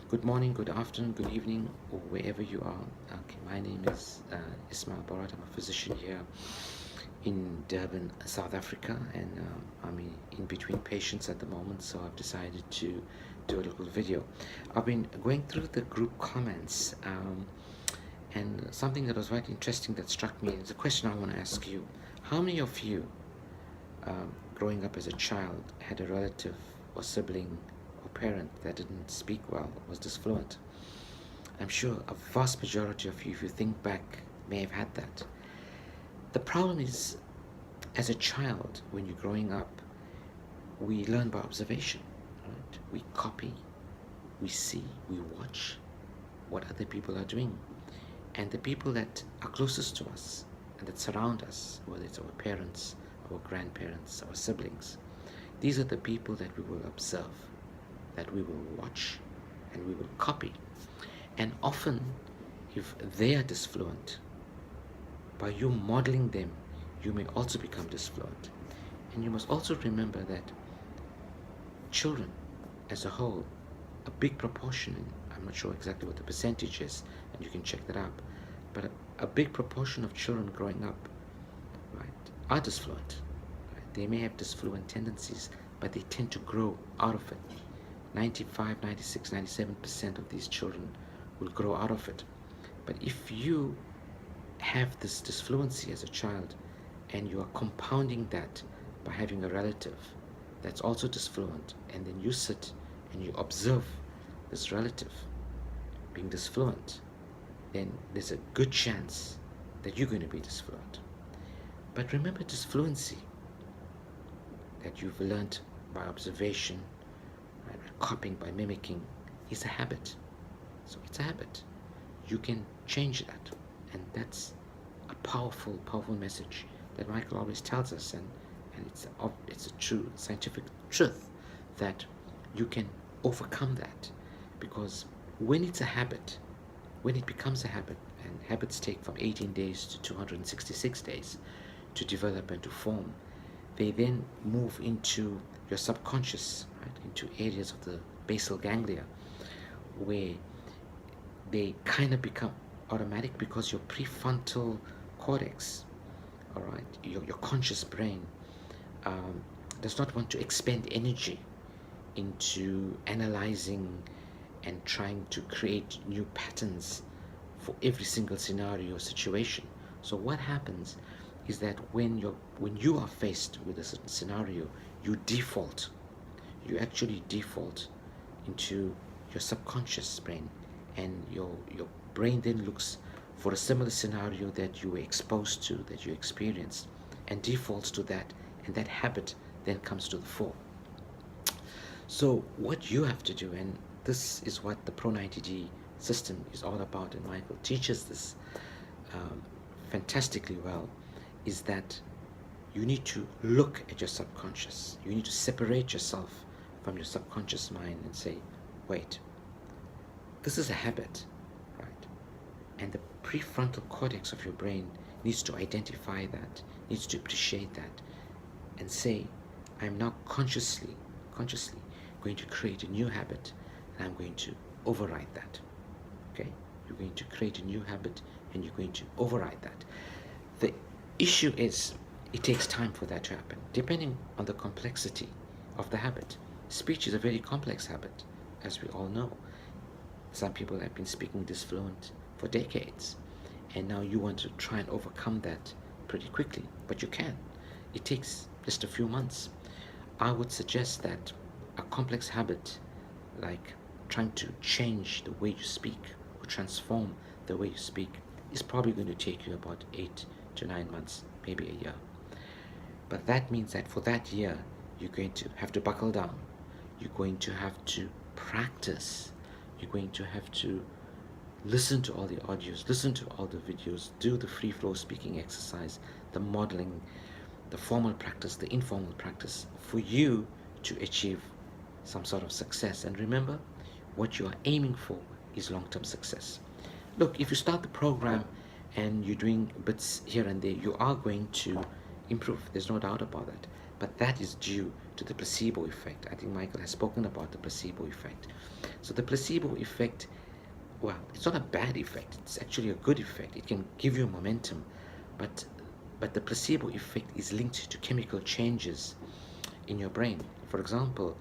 Good morning, good afternoon, good evening, or wherever you are. Okay, my name is Ismail. I'm a physician here in Durban, South Africa, and I'm in between patients at the moment, so I've decided to do a little video. I've been going through the group comments, and something that was quite interesting that struck me is a question I want to ask you. How many of you, growing up as a child, had a relative or sibling or parent that didn't speak well, was disfluent? I'm sure a vast majority of you, if you think back, may have had that. The problem is, as a child, when you're growing up, we learn by observation, right? We copy, we see, we watch what other people are doing. And the people that are closest to us and that surround us, whether it's our parents, our grandparents, our siblings, these are the people that we will observe, that we will watch, and we will copy. And often, if they are disfluent, by you modeling them, you may also become disfluent. And you must also remember that children as a whole, a big proportion, I'm not sure exactly what the percentage is, and you can check that up, but a big proportion of children growing up, right, are disfluent. Right? They may have disfluent tendencies, but they tend to grow out of it. 95, 96, 97% of these children will grow out of it. But if you have this disfluency as a child and you are compounding that by having a relative that's also disfluent, and then you sit and you observe this relative being disfluent, then there's a good chance that you're going to be disfluent. But remember, disfluency that you've learned by observation, right, by copying, by mimicking, is a habit. So it's a habit. You can change that, and that's a powerful, powerful message that Michael always tells us, and it's a true scientific truth that you can overcome that, because when it's a habit, when it becomes a habit, and habits take from 18 days to 266 days to develop and to form, they then move into your subconscious, right, into areas of the basal ganglia, where they kind of become automatic, because your prefrontal cortex, all right, your conscious brain, does not want to expend energy into analyzing and trying to create new patterns for every single scenario or situation. So what happens is that when you are faced with a certain scenario, you actually default into your subconscious brain, and your brain then looks for a similar scenario that you were exposed to, that you experienced, and defaults to that, and that habit then comes to the fore. So what you have to do, and this is what the Pro 90D system is all about, and Michael teaches this um, fantastically well, is that you need to look at your subconscious. You need to separate yourself from your subconscious mind and say, wait, this is a habit, right? And the prefrontal cortex of your brain needs to identify that, needs to appreciate that, and say, I'm now consciously going to create a new habit, and I'm going to override that. Okay? You're going to create a new habit, and you're going to override that. The issue is, it takes time for that to happen, depending on the complexity of the habit. Speech is a very complex habit, as we all know. Some people have been speaking disfluent for decades, and now you want to try and overcome that pretty quickly, but you can. It takes just a few months. I would suggest that a complex habit, like trying to change the way you speak or transform the way you speak, is probably going to take you about 8 to 9 months, maybe a year. But that means that for that year, you're going to have to buckle down. You're going to have to practice. You're going to have to listen to all the audios, listen to all the videos, do the free flow speaking exercise, the modeling, the formal practice, the informal practice, for you to achieve some sort of success. And remember, what you are aiming for is long-term success. Look, if you start the program and you're doing bits here and there, you are going to improve. There's no doubt about that. But that is due to the placebo effect. I think Michael has spoken about the placebo effect. So the placebo effect, well, it's not a bad effect. It's actually a good effect. It can give you momentum, but the placebo effect is linked to chemical changes in your brain. For example,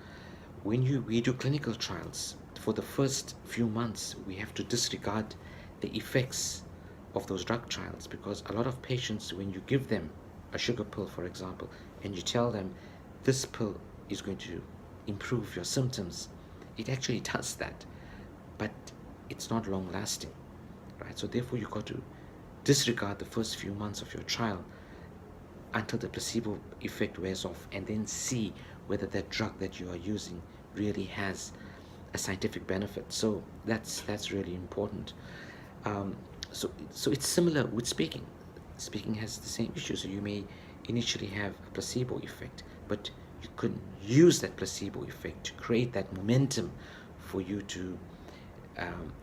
when we do clinical trials, for the first few months, we have to disregard the effects of those drug trials, because a lot of patients, when you give them a sugar pill, for example, and you tell them this pill is going to improve your symptoms, it actually does that, but it's not long lasting, right? So therefore, you got to disregard the first few months of your trial until the placebo effect wears off, and then see whether that drug that you are using really has a scientific benefit. So that's really important. So it's similar with speaking. Speaking has the same issue. So you may initially have a placebo effect, but you can use that placebo effect to create that momentum for you to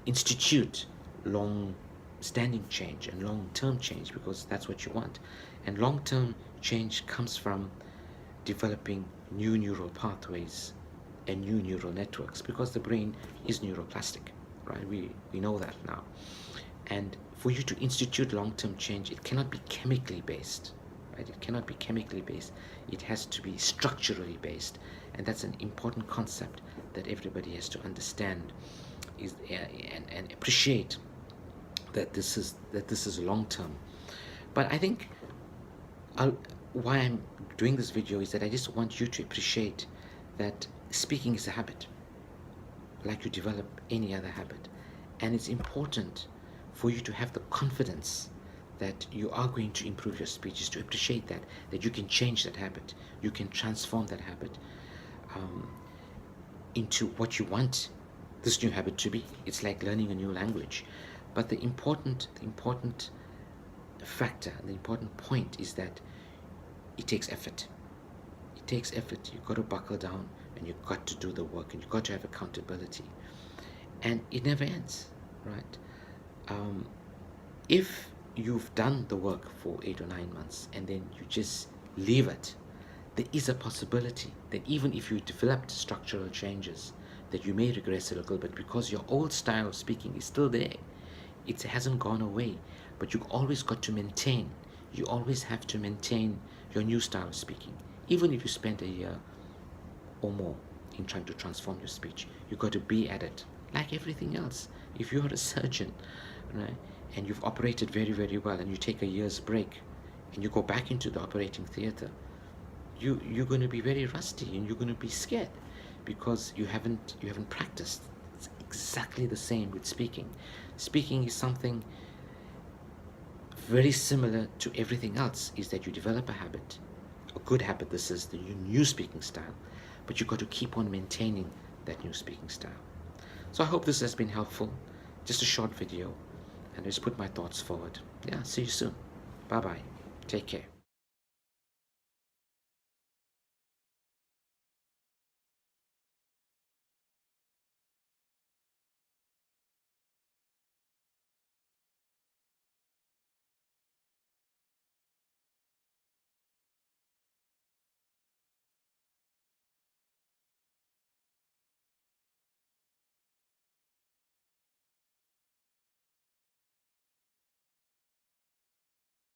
institute long-standing change and long-term change, because that's what you want. And long-term change comes from developing new neural pathways and new neural networks, because the brain is neuroplastic, right? We know that now. And for you to institute long-term change, it cannot be chemically based, right? It cannot be chemically based. It has to be structurally based, and that's an important concept that everybody has to understand, and appreciate that this is long-term. But I think why I'm doing this video is that I just want you to appreciate that speaking is a habit, like you develop any other habit, and it's important for you to have the confidence that you are going to improve your speech, is to appreciate that you can change that habit, you can transform that habit into what you want this new habit to be. It's like learning a new language. But the important factor, the important point is that it takes effort. It takes effort. You've got to buckle down, and you've got to do the work, and you've got to have accountability. And it never ends, right? If you've done the work for 8 or 9 months and then you just leave it, there is a possibility that even if you developed structural changes, that you may regress a little bit, because your old style of speaking is still there. It hasn't gone away, but you've always got to maintain. You always have to maintain your new style of speaking. Even if you spend a year or more in trying to transform your speech, you've got to be at it. Like everything else, if you're a surgeon, right, and you've operated very, very well, and you take a year's break and you go back into the operating theater, you're going to be very rusty, and you're going to be scared, because you haven't practiced. It's exactly the same with speaking. Speaking is something very similar to everything else, is that you develop a habit, a good habit. This is the new speaking style, but you've got to keep on maintaining that new speaking style. So I hope this has been helpful. Just a short video, and I just put my thoughts forward. Yeah, see you soon. Bye-bye. Take care.